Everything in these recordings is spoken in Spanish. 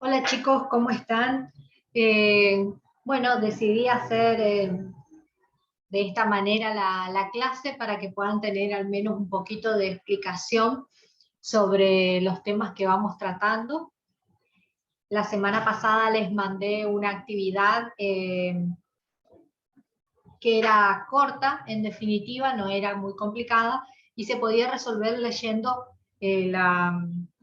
Hola chicos, ¿cómo están? Eh, bueno, decidí hacer de esta manera la clase para que puedan tener al menos un poquito de explicación sobre los temas que vamos tratando. La semana pasada les mandé una actividad que era corta, en definitiva, no era muy complicada, y se podía resolver leyendo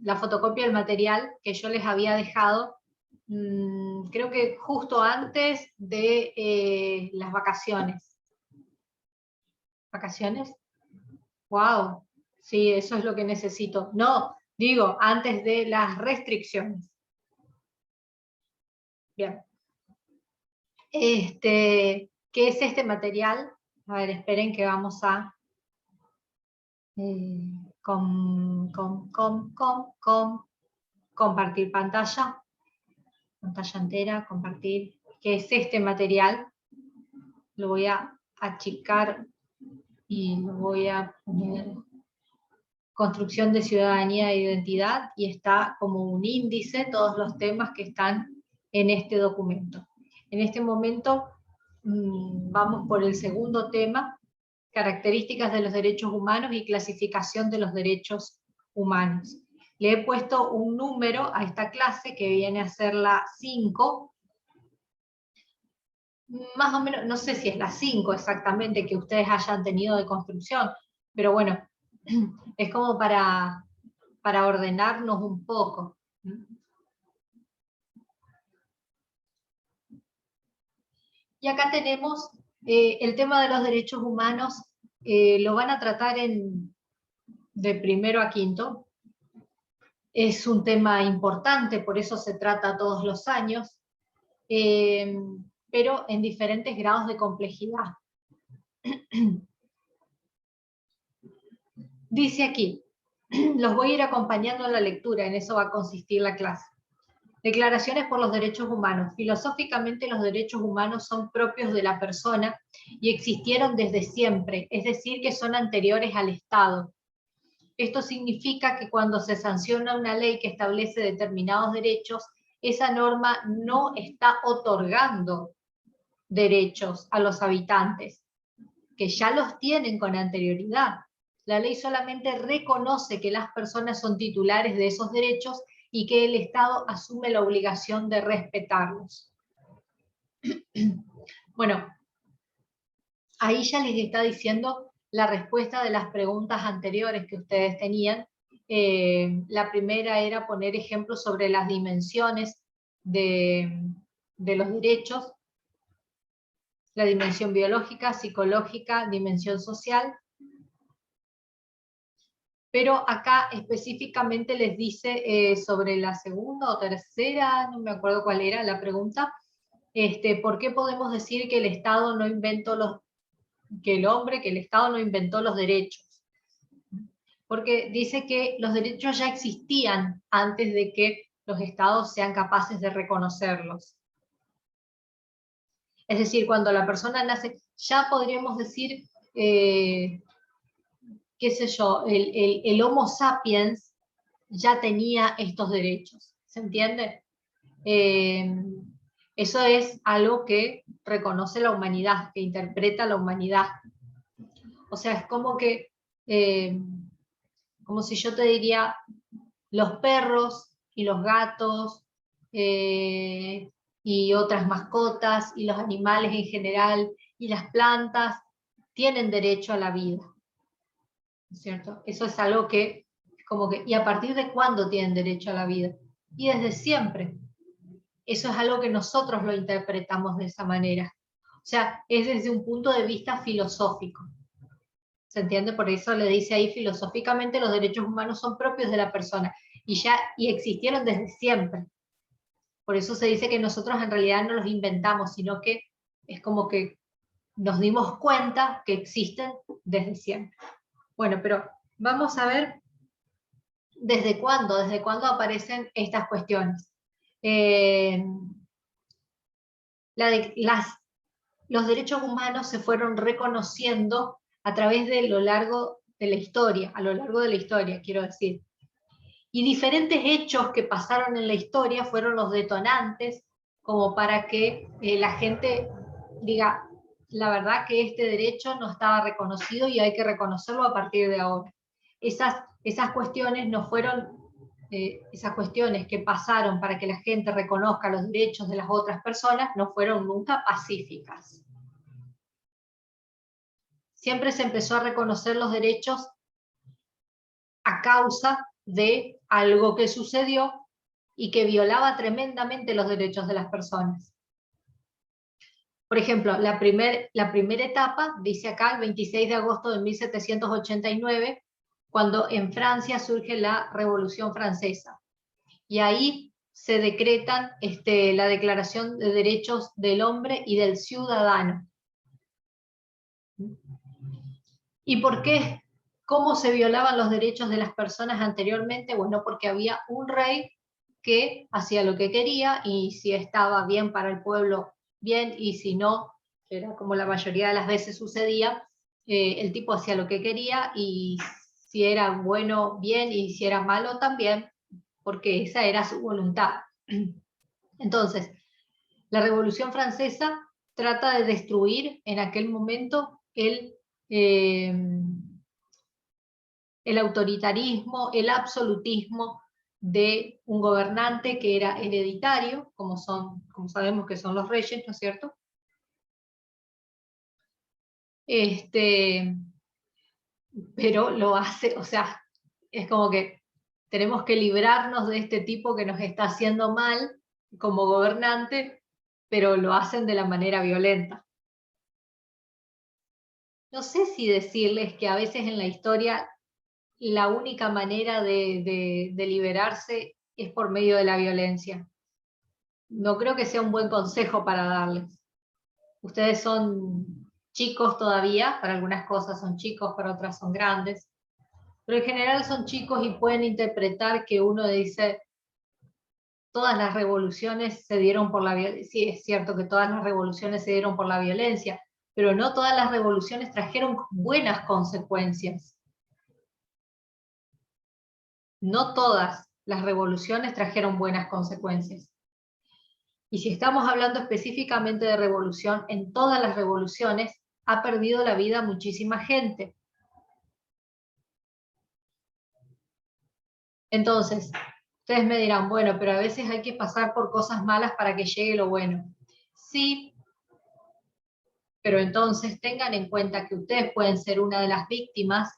la fotocopia del material que yo les había dejado, creo que justo antes de las vacaciones. ¿Vacaciones? ¡Wow! Sí, eso es lo que necesito. No, digo, antes de las restricciones. Bien. ¿Qué es este material? A ver, esperen que vamos a compartir pantalla entera, compartir. ¿Qué es este material? Lo voy a achicar y lo voy a poner construcción de ciudadanía e identidad, y está como un índice todos los temas que están en este documento. En este momento vamos por el segundo tema, características de los derechos humanos y clasificación de los derechos humanos. Le he puesto un número a esta clase que viene a ser la 5, más o menos, no sé si es la 5 exactamente que ustedes hayan tenido de construcción, pero bueno, es como para ordenarnos un poco. Y acá tenemos el tema de los derechos humanos, lo van a tratar de primero a quinto. Es un tema importante, por eso se trata todos los años, pero en diferentes grados de complejidad. Dice aquí, los voy a ir acompañando en la lectura, en eso va a consistir la clase. Declaraciones por los derechos humanos. Filosóficamente los derechos humanos son propios de la persona y existieron desde siempre, es decir, que son anteriores al Estado. Esto significa que cuando se sanciona una ley que establece determinados derechos, esa norma no está otorgando derechos a los habitantes, que ya los tienen con anterioridad. La ley solamente reconoce que las personas son titulares de esos derechos y que el Estado asume la obligación de respetarlos. Bueno, ahí ya les está diciendo la respuesta de las preguntas anteriores que ustedes tenían. La primera era poner ejemplos sobre las dimensiones de los derechos, la dimensión biológica, psicológica, dimensión social. Pero acá específicamente les dice sobre la segunda o tercera, no me acuerdo cuál era la pregunta, ¿por qué podemos decir que el Estado no inventó que el Estado no inventó los derechos? Porque dice que los derechos ya existían antes de que los Estados sean capaces de reconocerlos. Es decir, cuando la persona nace, ya podríamos decir, qué sé yo, el Homo sapiens ya tenía estos derechos, ¿se entiende? Eso es algo que reconoce la humanidad, que interpreta la humanidad. O sea, es como que, como si yo te diría, los perros y los gatos y otras mascotas y los animales en general y las plantas tienen derecho a la vida, ¿cierto? Eso es algo que, como que, ¿y a partir de cuándo tienen derecho a la vida? Y desde siempre. Eso es algo que nosotros lo interpretamos de esa manera. O sea, es desde un punto de vista filosófico. ¿Se entiende? Por eso le dice ahí, filosóficamente los derechos humanos son propios de la persona y existieron desde siempre. Por eso se dice que nosotros en realidad no los inventamos, sino que es como que nos dimos cuenta que existen desde siempre. Bueno, pero vamos a ver desde cuándo aparecen estas cuestiones. Los derechos humanos se fueron reconociendo a través de lo largo de la historia, a lo largo de la historia, quiero decir. Y diferentes hechos que pasaron en la historia fueron los detonantes como para que la gente diga, la verdad que este derecho no estaba reconocido y hay que reconocerlo a partir de ahora. Esas cuestiones no fueron, esas cuestiones que pasaron para que la gente reconozca los derechos de las otras personas no fueron nunca pacíficas. Siempre se empezó a reconocer los derechos a causa de algo que sucedió y que violaba tremendamente los derechos de las personas. Por ejemplo, la primera etapa, dice acá, el 26 de agosto de 1789, cuando en Francia surge la Revolución Francesa. Y ahí se decretan la Declaración de Derechos del Hombre y del Ciudadano. ¿Y por qué? ¿Cómo se violaban los derechos de las personas anteriormente? Bueno, porque había un rey que hacía lo que quería, y si estaba bien para el pueblo, bien, y si no, era como la mayoría de las veces sucedía, el tipo hacía lo que quería, y si era bueno, bien, y si era malo también, porque esa era su voluntad. Entonces, la Revolución Francesa trata de destruir en aquel momento el autoritarismo, el absolutismo de un gobernante que era hereditario, como sabemos que son los reyes, ¿no es cierto? Pero lo hace, o sea, es como que tenemos que librarnos de este tipo que nos está haciendo mal como gobernante, pero lo hacen de la manera violenta. No sé si decirles que a veces en la historia la única manera de liberarse es por medio de la violencia. No creo que sea un buen consejo para darles. Ustedes son chicos todavía, para algunas cosas son chicos, para otras son grandes, pero en general son chicos y pueden interpretar que uno dice, todas las revoluciones se dieron por la violencia. Sí, es cierto que todas las revoluciones se dieron por la violencia, pero no todas las revoluciones trajeron buenas consecuencias. No todas las revoluciones trajeron buenas consecuencias. Y si estamos hablando específicamente de revolución, en todas las revoluciones ha perdido la vida muchísima gente. Entonces, ustedes me dirán, bueno, pero a veces hay que pasar por cosas malas para que llegue lo bueno. Sí, pero entonces tengan en cuenta que ustedes pueden ser una de las víctimas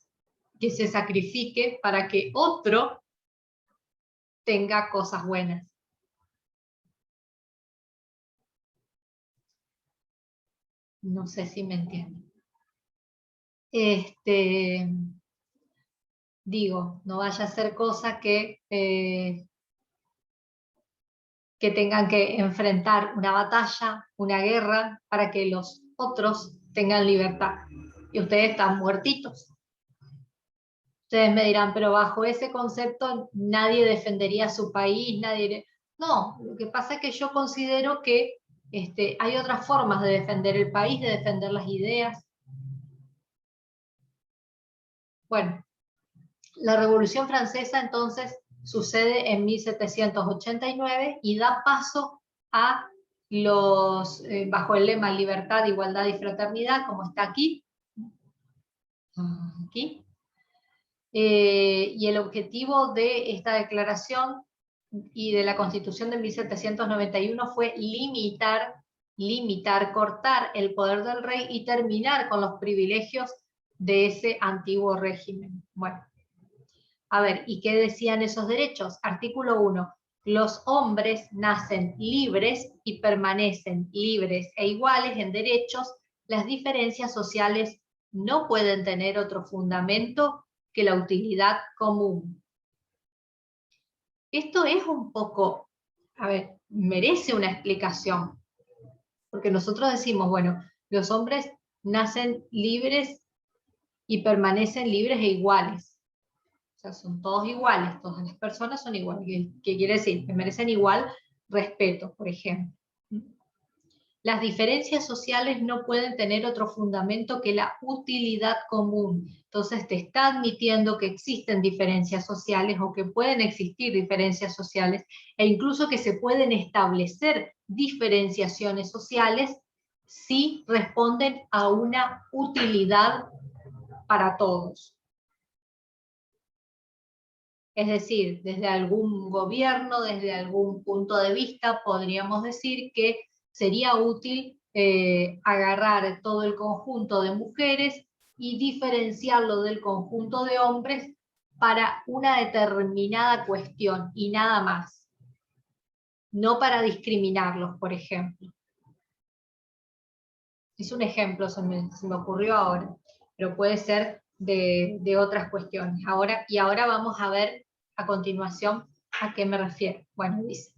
que se sacrifique para que otro tenga cosas buenas. No sé si me entienden. Digo, no vaya a ser cosa que tengan que enfrentar una batalla, una guerra, para que los otros tengan libertad. Y ustedes están muertitos. Ustedes me dirán, pero bajo ese concepto nadie defendería su país, nadie... No, lo que pasa es que yo considero que hay otras formas de defender el país, de defender las ideas. Bueno, la Revolución Francesa entonces sucede en 1789 y da paso a bajo el lema Libertad, Igualdad y Fraternidad, como está aquí. Aquí. Y el objetivo de esta declaración y de la Constitución de 1791 fue limitar, cortar el poder del rey y terminar con los privilegios de ese antiguo régimen. Bueno, a ver, ¿y qué decían esos derechos? Artículo 1. Los hombres nacen libres y permanecen libres e iguales en derechos. Las diferencias sociales no pueden tener otro fundamento que la utilidad común. Esto es un poco, a ver, merece una explicación, porque nosotros decimos, bueno, los hombres nacen libres y permanecen libres e iguales. O sea, son todos iguales, todas las personas son iguales. ¿Qué quiere decir? Que merecen igual respeto, por ejemplo. Las diferencias sociales no pueden tener otro fundamento que la utilidad común. Entonces te está admitiendo que existen diferencias sociales o que pueden existir diferencias sociales e incluso que se pueden establecer diferenciaciones sociales si responden a una utilidad para todos. Es decir, desde algún gobierno, desde algún punto de vista, podríamos decir que sería útil agarrar todo el conjunto de mujeres y diferenciarlo del conjunto de hombres para una determinada cuestión y nada más. No para discriminarlos, por ejemplo. Es un ejemplo, se me ocurrió ahora, pero puede ser de otras cuestiones. Ahora vamos a ver a continuación a qué me refiero. Bueno, dice: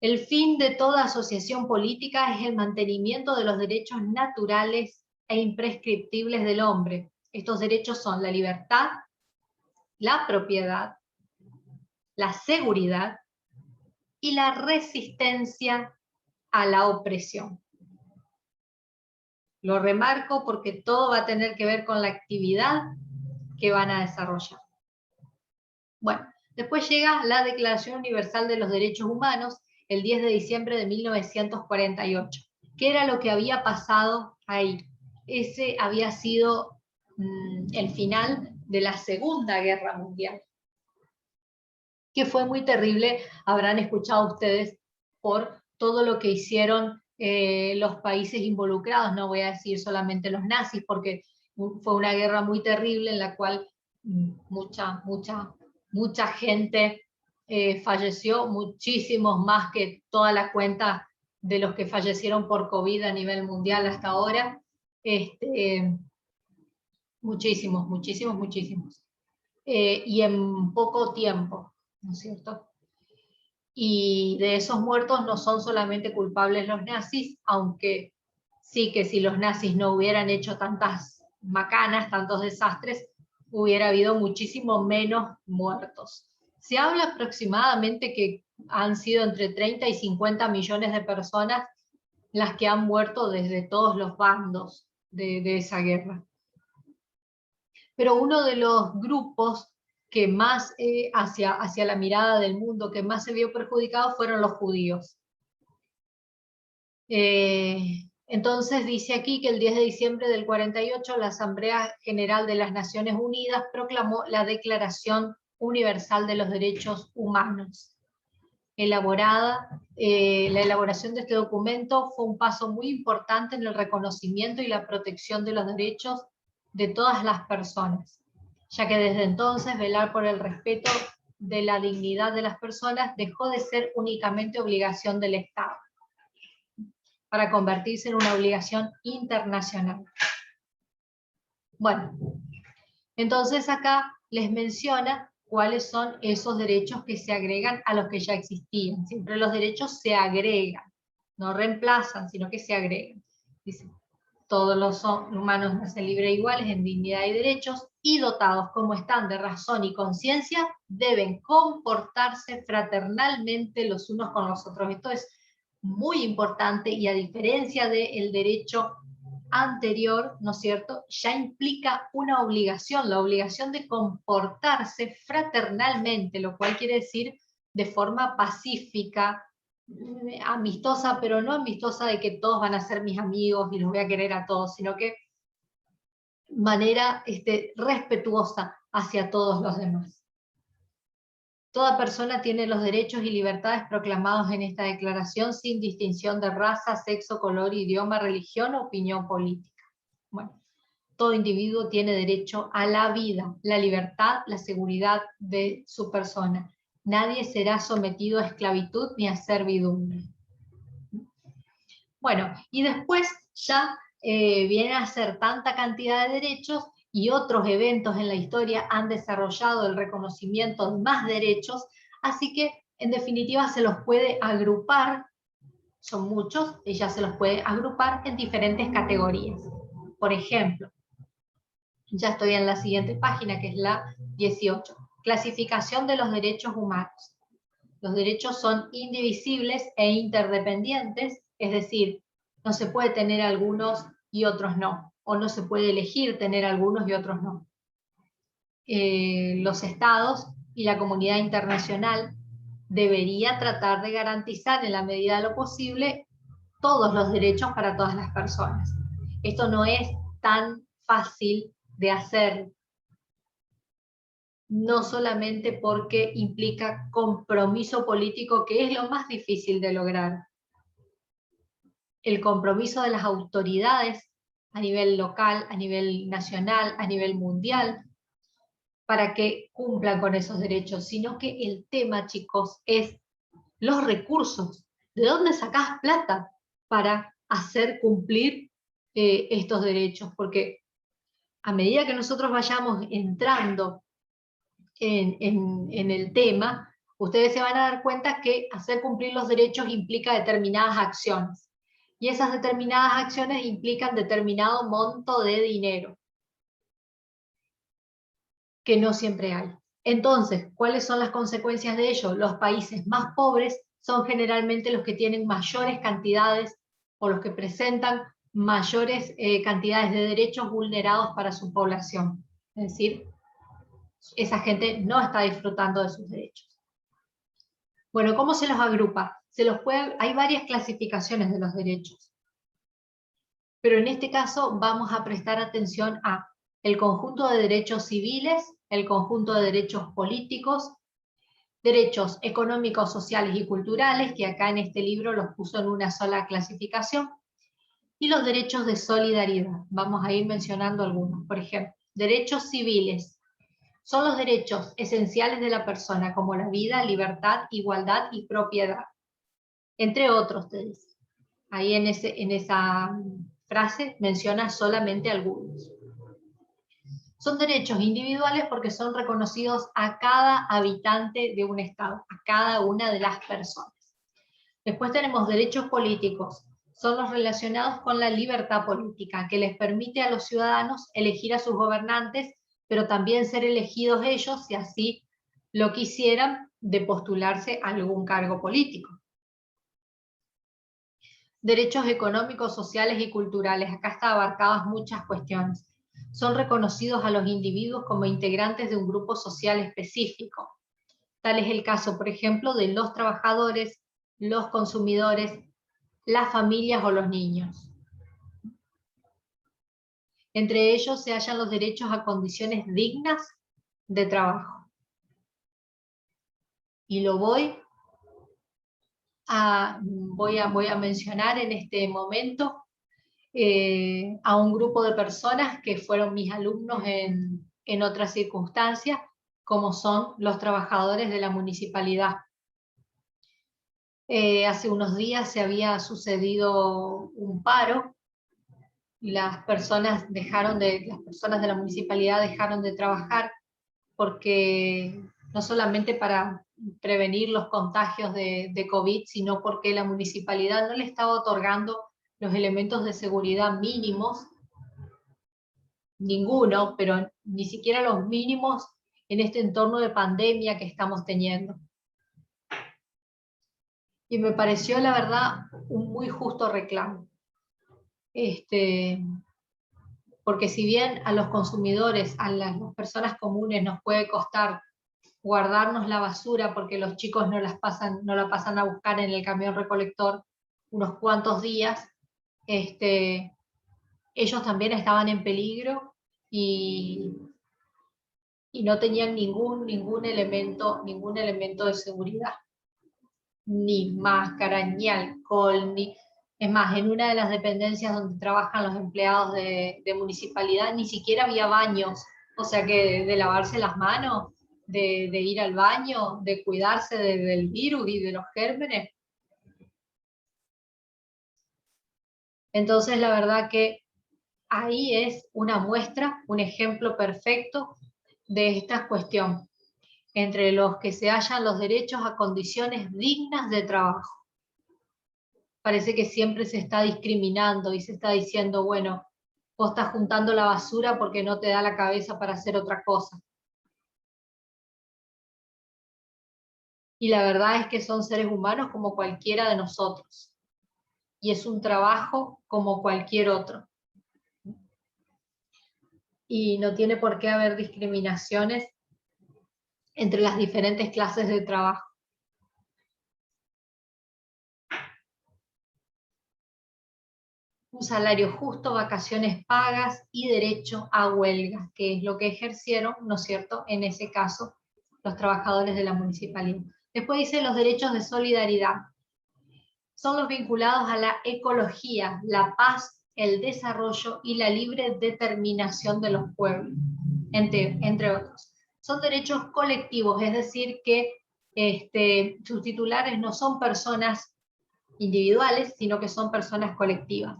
el fin de toda asociación política es el mantenimiento de los derechos naturales e imprescriptibles del hombre. Estos derechos son la libertad, la propiedad, la seguridad y la resistencia a la opresión. Lo remarco porque todo va a tener que ver con la actividad que van a desarrollar. Bueno, después llega la Declaración Universal de los Derechos Humanos, el 10 de diciembre de 1948. ¿Qué era lo que había pasado ahí? Ese había sido el final de la Segunda Guerra Mundial, que fue muy terrible, habrán escuchado ustedes, por todo lo que hicieron los países involucrados. No voy a decir solamente los nazis, porque fue una guerra muy terrible en la cual mucha gente falleció, muchísimos más que toda la cuenta de los que fallecieron por COVID a nivel mundial hasta ahora. Muchísimos. Y en poco tiempo, ¿no es cierto? Y de esos muertos no son solamente culpables los nazis, aunque sí que si los nazis no hubieran hecho tantas macanas, tantos desastres, hubiera habido muchísimo menos muertos. Se habla aproximadamente que han sido entre 30 y 50 millones de personas las que han muerto desde todos los bandos de esa guerra. Pero uno de los grupos que más hacia la mirada del mundo, que más se vio perjudicado, fueron los judíos. Entonces dice aquí que el 10 de diciembre del 48 la Asamblea General de las Naciones Unidas proclamó la Declaración Universal de los Derechos Humanos. La elaboración de este documento fue un paso muy importante en el reconocimiento y la protección de los derechos de todas las personas, ya que desde entonces velar por el respeto de la dignidad de las personas dejó de ser únicamente obligación del Estado, para convertirse en una obligación internacional. Bueno, entonces acá les menciona cuáles son esos derechos que se agregan a los que ya existían. Siempre los derechos se agregan, no reemplazan, sino que se agregan. Dice: todos los humanos nacen libres e iguales en dignidad y derechos, y dotados como están de razón y conciencia, deben comportarse fraternalmente los unos con los otros. Esto es muy importante, y a diferencia del derecho anterior, ¿no es cierto?, ya implica una obligación, la obligación de comportarse fraternalmente, lo cual quiere decir de forma pacífica, amistosa, pero no amistosa de que todos van a ser mis amigos y los voy a querer a todos, sino que manera respetuosa hacia todos los demás. Toda persona tiene los derechos y libertades proclamados en esta declaración sin distinción de raza, sexo, color, idioma, religión o opinión política. Bueno, todo individuo tiene derecho a la vida, la libertad, la seguridad de su persona. Nadie será sometido a esclavitud ni a servidumbre. Bueno, y después ya viene a ser tanta cantidad de derechos, y otros eventos en la historia han desarrollado el reconocimiento de más derechos, así que en definitiva se los puede agrupar, son muchos, ella se los puede agrupar en diferentes categorías. Por ejemplo, ya estoy en la siguiente página, que es la 18. Clasificación de los derechos humanos. Los derechos son indivisibles e interdependientes Es decir, no se puede tener algunos y otros no, o no se puede elegir tener algunos y otros no. Los estados y la comunidad internacional debería tratar de garantizar en la medida de lo posible todos los derechos para todas las personas. Esto no es tan fácil de hacer, no solamente porque implica compromiso político, que es lo más difícil de lograr. El compromiso de las autoridades a nivel local, a nivel nacional, a nivel mundial, para que cumplan con esos derechos, sino que el tema, chicos, es los recursos. ¿De dónde sacás plata para hacer cumplir estos derechos? Porque a medida que nosotros vayamos entrando en el tema, ustedes se van a dar cuenta que hacer cumplir los derechos implica determinadas acciones. Y esas determinadas acciones implican determinado monto de dinero, que no siempre hay. Entonces, ¿cuáles son las consecuencias de ello? Los países más pobres son generalmente los que tienen mayores cantidades o los que presentan mayores cantidades de derechos vulnerados para su población. Es decir, esa gente no está disfrutando de sus derechos. Bueno, ¿cómo se los agrupa? Hay varias clasificaciones de los derechos, pero en este caso vamos a prestar atención a el conjunto de derechos civiles, el conjunto de derechos políticos, derechos económicos, sociales y culturales, que acá en este libro los puso en una sola clasificación, y los derechos de solidaridad. Vamos a ir mencionando algunos. Por ejemplo, derechos civiles son los derechos esenciales de la persona, como la vida, libertad, igualdad y propiedad. Entre otros, te dice. Ahí en esa frase menciona solamente algunos. Son derechos individuales porque son reconocidos a cada habitante de un estado, a cada una de las personas. Después tenemos derechos políticos, son los relacionados con la libertad política, que les permite a los ciudadanos elegir a sus gobernantes, pero también ser elegidos ellos, si así lo quisieran, de postularse a algún cargo político. Derechos económicos, sociales y culturales, acá están abarcadas muchas cuestiones. Son reconocidos a los individuos como integrantes de un grupo social específico. Tal es el caso, por ejemplo, de los trabajadores, los consumidores, las familias o los niños. Entre ellos se hallan los derechos a condiciones dignas de trabajo. Y lo voy a mencionar en este momento a un grupo de personas que fueron mis alumnos en otras circunstancias, como son los trabajadores de la municipalidad. Hace unos días se había sucedido un paro, las personas de la municipalidad dejaron de trabajar porque no solamente para prevenir los contagios de COVID, sino porque la municipalidad no le estaba otorgando los elementos de seguridad mínimos, ninguno, pero ni siquiera los mínimos en este entorno de pandemia que estamos teniendo. Y me pareció, la verdad, un muy justo reclamo. Porque si bien a los consumidores, a las personas comunes nos puede costar guardarnos la basura porque los chicos no la pasan a buscar en el camión recolector unos cuantos días, ellos también estaban en peligro y no tenían ningún elemento de seguridad, ni máscara, ni alcohol, es más, en una de las dependencias donde trabajan los empleados de municipalidad ni siquiera había baños, o sea que de lavarse las manos, de ir al baño, de cuidarse del virus y de los gérmenes. Entonces la verdad que ahí es una muestra, un ejemplo perfecto de esta cuestión, entre los que se hallan los derechos a condiciones dignas de trabajo. Parece que siempre se está discriminando y se está diciendo, bueno, vos estás juntando la basura porque no te da la cabeza para hacer otra cosa. Y la verdad es que son seres humanos como cualquiera de nosotros. y es un trabajo como cualquier otro. Y no tiene por qué haber discriminaciones entre las diferentes clases de trabajo. Un salario justo, vacaciones pagas y derecho a huelga, que es lo que ejercieron, ¿no es cierto?, en ese caso, los trabajadores de la municipalidad. Después dice los derechos de solidaridad. Son los vinculados a la ecología, la paz, el desarrollo y la libre determinación de los pueblos, entre otros. Son derechos colectivos, es decir, que sus titulares no son personas individuales, sino que son personas colectivas.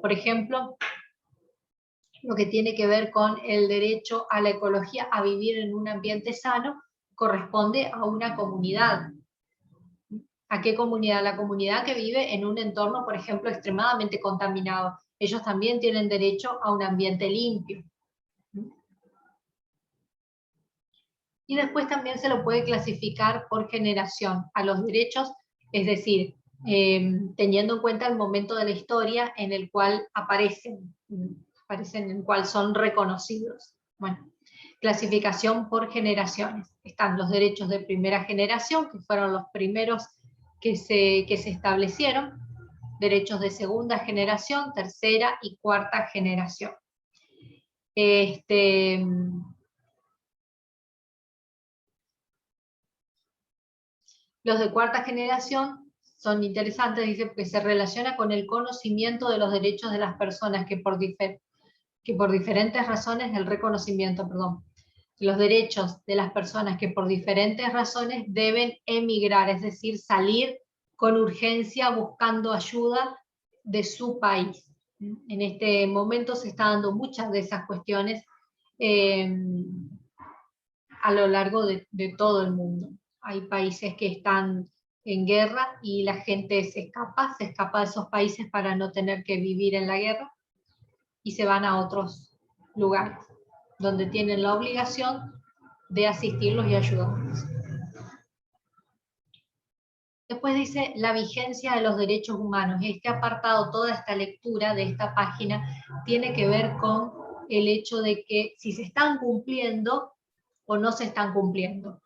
Por ejemplo, lo que tiene que ver con el derecho a la ecología, a vivir en un ambiente sano, corresponde a una comunidad. ¿A qué comunidad? La comunidad que vive en un entorno, por ejemplo, extremadamente contaminado. Ellos también tienen derecho a un ambiente limpio. Y después también se lo puede clasificar por generación a los derechos, es decir, teniendo en cuenta el momento de la historia en el cual aparecen, en el cual son reconocidos. Bueno, clasificación por generaciones. Están los derechos de primera generación, que fueron los primeros que se establecieron, derechos de segunda generación, tercera y cuarta generación. Los de cuarta generación son interesantes, dice, porque se relaciona con el conocimiento de los derechos de las personas que por diferentes razones, el reconocimiento, perdón, los derechos de las personas que por diferentes razones deben emigrar, es decir, salir con urgencia buscando ayuda de su país. En este momento se está dando muchas de esas cuestiones a lo largo de todo el mundo. Hay países que están en guerra y la gente se escapa de esos países para no tener que vivir en la guerra y se van a otros lugares donde tienen la obligación de asistirlos y ayudarlos. Después dice la vigencia de los derechos humanos. Este apartado, toda esta lectura de esta página, tiene que ver con el hecho de que si se están cumpliendo o no se están cumpliendo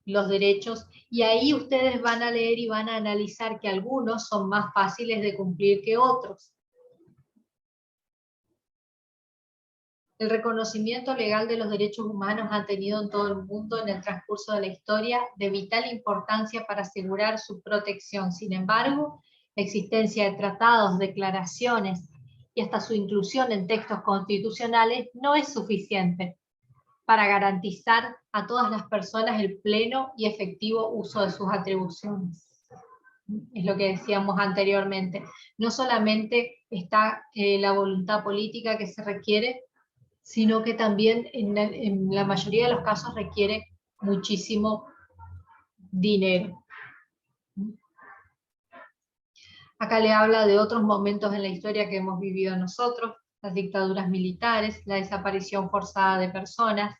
los derechos, y ahí ustedes van a leer y van a analizar que algunos son más fáciles de cumplir que otros. El reconocimiento legal de los derechos humanos ha tenido en todo el mundo en el transcurso de la historia de vital importancia para asegurar su protección. Sin embargo, la existencia de tratados, declaraciones y hasta su inclusión en textos constitucionales no es suficiente para garantizar a todas las personas el pleno y efectivo uso de sus atribuciones. Es lo que decíamos anteriormente. No solamente está la voluntad política que se requiere, sino que también en la mayoría de los casos requiere muchísimo dinero. Acá le habla de otros momentos en la historia que hemos vivido nosotros, las dictaduras militares, la desaparición forzada de personas.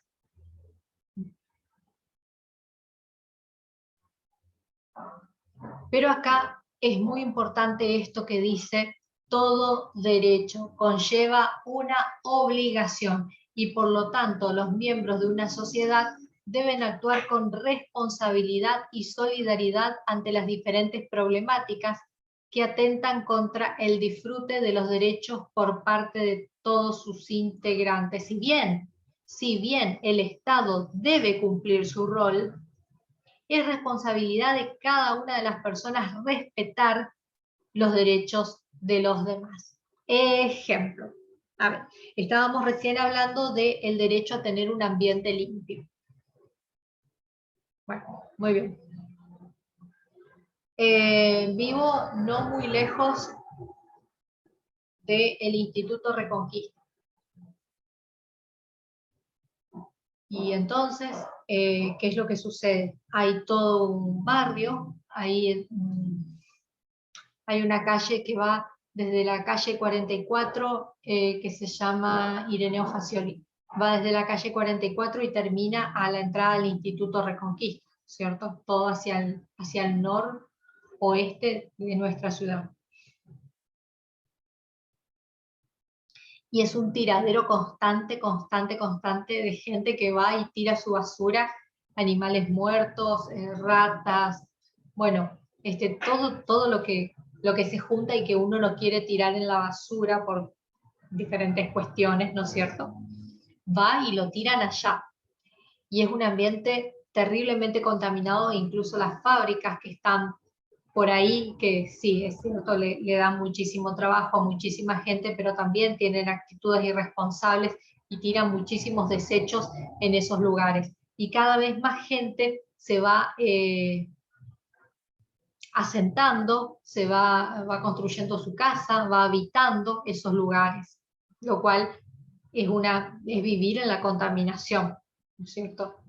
Pero acá es muy importante esto que dice: todo derecho conlleva una obligación y por lo tanto los miembros de una sociedad deben actuar con responsabilidad y solidaridad ante las diferentes problemáticas que atentan contra el disfrute de los derechos por parte de todos sus integrantes. Si bien el Estado debe cumplir su rol, es responsabilidad de cada una de las personas respetar los derechos de los demás. Ejemplo, a ver, estábamos recién hablando del derecho a tener un ambiente limpio. Bueno, muy bien. Vivo no muy lejos del Instituto Reconquista. Y entonces, ¿qué es lo que sucede? Hay todo un barrio, hay una calle que va desde la calle 44, que se llama Ireneo Facioli. Va desde la calle 44 y termina a la entrada del Instituto Reconquista, ¿cierto? Todo hacia el noroeste de nuestra ciudad. y es un tiradero constante, constante, constante de gente que va y tira su basura, animales muertos, ratas, bueno, todo lo que se junta y que uno no quiere tirar en la basura por diferentes cuestiones, ¿no es cierto? Va y lo tiran allá. Y es un ambiente terriblemente contaminado, e incluso las fábricas que están por ahí, que sí, es cierto, le dan muchísimo trabajo a muchísima gente, pero también tienen actitudes irresponsables y tiran muchísimos desechos en esos lugares. Y cada vez más gente se va asentando, va construyendo su casa, va habitando esos lugares, lo cual es vivir en la contaminación, ¿no es cierto?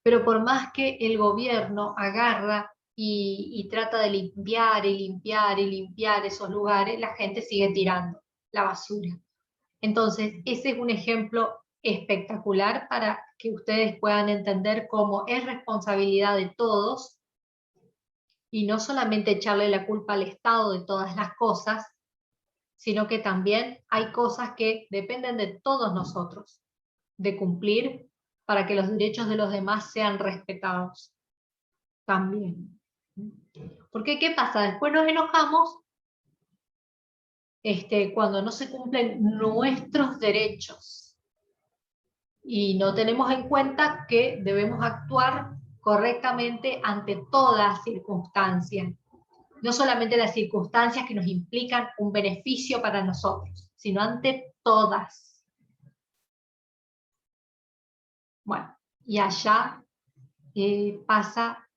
Pero por más que el gobierno agarra y trata de limpiar y limpiar y limpiar esos lugares, la gente sigue tirando la basura. Entonces, ese es un ejemplo espectacular para que ustedes puedan entender cómo es responsabilidad de todos y no solamente echarle la culpa al Estado de todas las cosas, sino que también hay cosas que dependen de todos nosotros, de cumplir para que los derechos de los demás sean respetados también. Porque ¿qué pasa? Después nos enojamos cuando no se cumplen nuestros derechos y no tenemos en cuenta que debemos actuar correctamente ante todas circunstancias. No solamente las circunstancias que nos implican un beneficio para nosotros, sino ante todas. Bueno, y allá pasa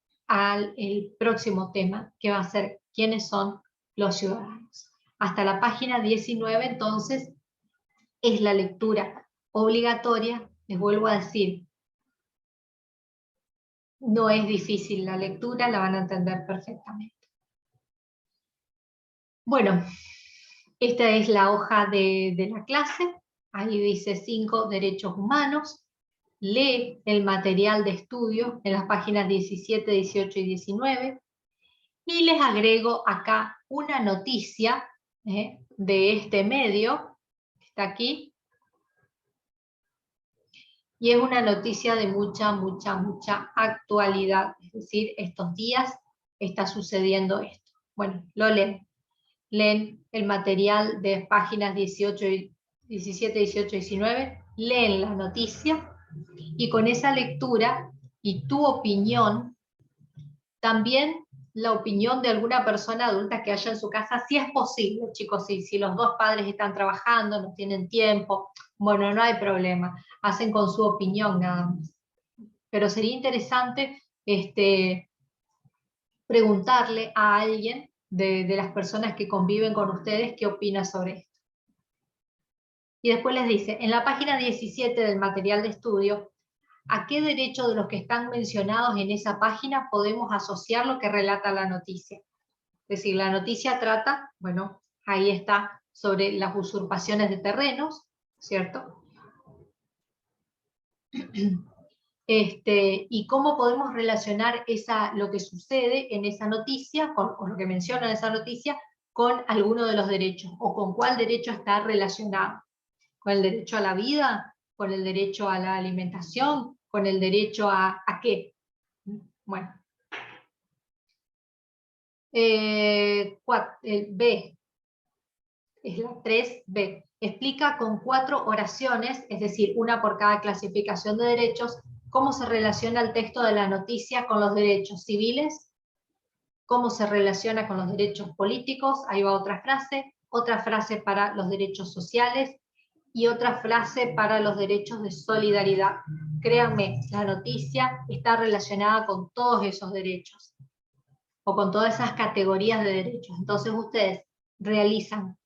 el próximo tema, que va a ser quiénes son los ciudadanos. Hasta la página 19, entonces, es la lectura obligatoria. Les vuelvo a decir, no es difícil la lectura, la van a entender perfectamente. Bueno, esta es la hoja de la clase. Ahí dice 5 derechos humanos. Lee el material de estudio en las páginas 17, 18 y 19. Y les agrego acá una noticia de este medio, que está aquí. Y es una noticia de mucha, mucha, mucha actualidad. Es decir, estos días está sucediendo esto. Bueno, lo leen. Leen el material de páginas 17, 18, 19, leen la noticia y con esa lectura y tu opinión, también la opinión de alguna persona adulta que haya en su casa, si es posible, chicos, si los dos padres están trabajando, no tienen tiempo, bueno, no hay problema, hacen con su opinión nada más. Pero sería interesante preguntarle a alguien de las personas que conviven con ustedes qué opina sobre esto. Y después les dice, en la página 17 del material de estudio, ¿a qué derecho de los que están mencionados en esa página podemos asociar lo que relata la noticia? Es decir, la noticia trata, bueno, ahí está, sobre las usurpaciones de terrenos, ¿cierto? Y cómo podemos relacionar lo que sucede en esa noticia, o lo que menciona en esa noticia, con alguno de los derechos, o con cuál derecho está relacionado. ¿Con el derecho a la vida? ¿Con el derecho a la alimentación? ¿Con el derecho a qué? Bueno. B, es la 3B. Explica con 4 oraciones, es decir, una por cada clasificación de derechos, cómo se relaciona el texto de la noticia con los derechos civiles, cómo se relaciona con los derechos políticos, ahí va otra frase para los derechos sociales y otra frase para los derechos de solidaridad. Créanme, la noticia está relacionada con todos esos derechos o con todas esas categorías de derechos. Entonces ustedes realizan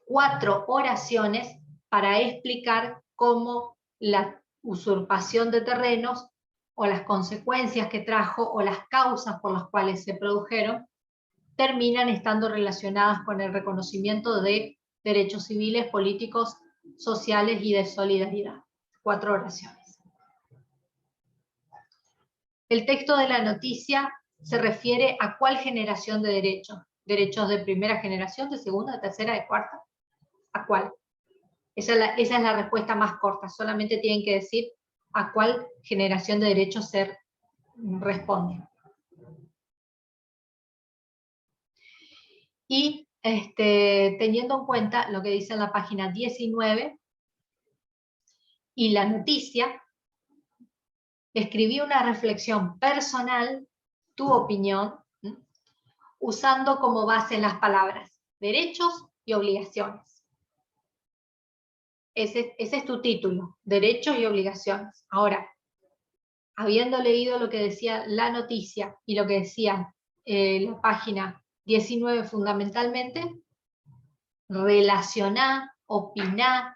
4 oraciones para explicar cómo la usurpación de terrenos o las consecuencias que trajo o las causas por las cuales se produjeron terminan estando relacionadas con el reconocimiento de derechos civiles, políticos, sociales y de solidaridad. 4 oraciones. El texto de la noticia se refiere a cuál generación de derechos. ¿Derechos de primera generación, de segunda, de tercera, de cuarta? ¿A cuál? Esa es la respuesta más corta, solamente tienen que decir a cuál generación de derechos se responde. Y teniendo en cuenta lo que dice en la página 19 y la noticia, escribí una reflexión personal, tu opinión, usando como base las palabras derechos y obligaciones. Ese es tu título, derechos y obligaciones. Ahora, habiendo leído lo que decía la noticia y lo que decía la página 19 fundamentalmente, relacioná, opiná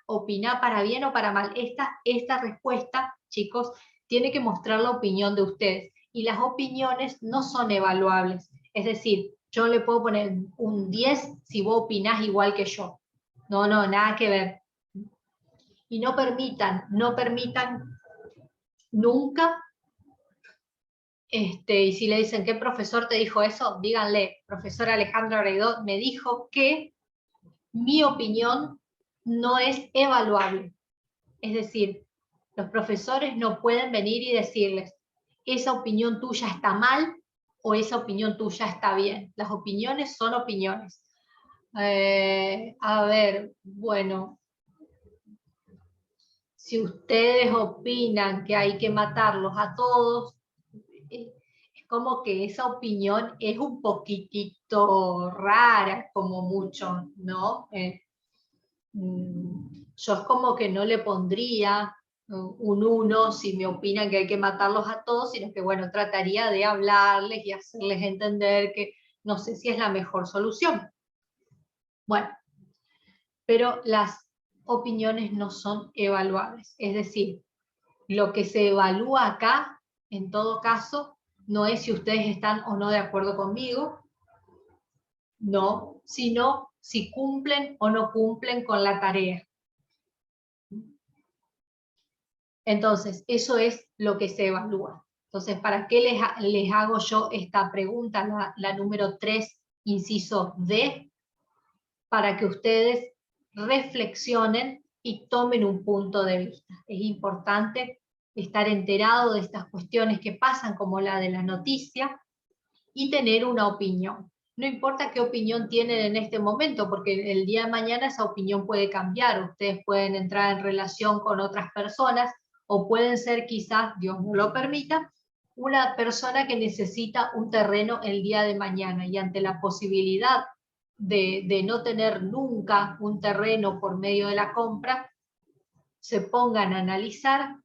para bien o para mal. Esta respuesta, chicos, tiene que mostrar la opinión de ustedes. Y las opiniones no son evaluables. Es decir, yo le puedo poner un 10 si vos opinás igual que yo. No, nada que ver. Y no permitan nunca, y si le dicen, ¿qué profesor te dijo eso? Díganle, profesor Alejandro Reidó me dijo que mi opinión no es evaluable. Es decir, los profesores no pueden venir y decirles, esa opinión tuya está mal o esa opinión tuya está bien. Las opiniones son opiniones. A ver, bueno, si ustedes opinan que hay que matarlos a todos, es como que esa opinión es un poquitito rara, como mucho, ¿no? Yo es como que no le pondría un 1 si me opinan que hay que matarlos a todos, sino que, bueno, trataría de hablarles y hacerles entender que no sé si es la mejor solución. Bueno, pero las opiniones no son evaluables. Es decir, lo que se evalúa acá, en todo caso, no es si ustedes están o no de acuerdo conmigo, no, sino si cumplen o no cumplen con la tarea. Entonces, eso es lo que se evalúa. Entonces, ¿para qué les hago yo esta pregunta, la número 3, inciso D? Para que ustedes reflexionen y tomen un punto de vista. Es importante estar enterado de estas cuestiones que pasan, como la de la noticia, y tener una opinión. No importa qué opinión tienen en este momento, porque el día de mañana esa opinión puede cambiar. Ustedes pueden entrar en relación con otras personas, o pueden ser quizás, Dios no lo permita, una persona que necesita un terreno el día de mañana, y ante la posibilidad de no tener nunca un terreno por medio de la compra, se pongan a analizar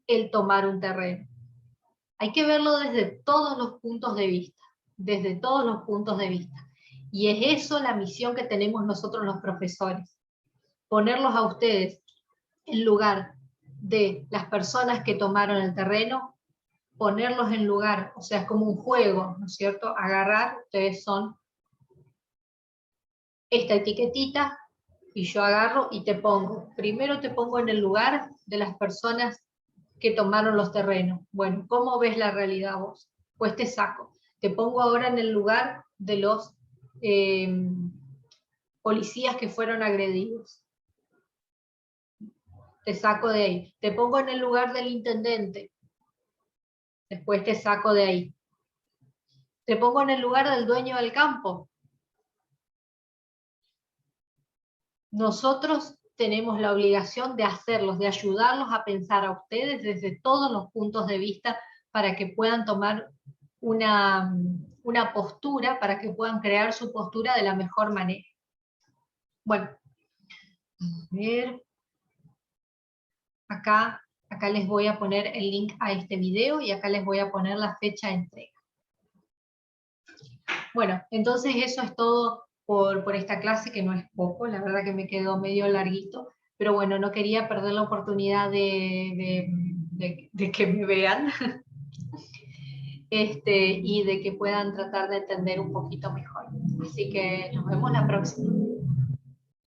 el tomar un terreno. Hay que verlo desde todos los puntos de vista, desde todos los puntos de vista. Y es eso la misión que tenemos nosotros los profesores, ponerlos a ustedes en lugar de las personas que tomaron el terreno, ponerlos en lugar, o sea, es como un juego, ¿no es cierto? Agarrar, ustedes son esta etiquetita, y yo agarro y te pongo, primero te pongo en el lugar de las personas que tomaron los terrenos. Bueno, ¿cómo ves la realidad vos? Pues te saco. Te pongo ahora en el lugar de los policías que fueron agredidos. Te saco de ahí. Te pongo en el lugar del intendente. Después te saco de ahí. Te pongo en el lugar del dueño del campo. Nosotros tenemos la obligación de hacerlos, de ayudarlos a pensar a ustedes desde todos los puntos de vista, para que puedan tomar una postura, para que puedan crear su postura de la mejor manera. Bueno, a ver, acá les voy a poner el link a este video, y acá les voy a poner la fecha de entrega. Bueno, entonces eso es todo por esta clase, que no es poco, la verdad que me quedó medio larguito, pero bueno, no quería perder la oportunidad de que me vean y de que puedan tratar de entender un poquito mejor. Así que nos vemos la próxima.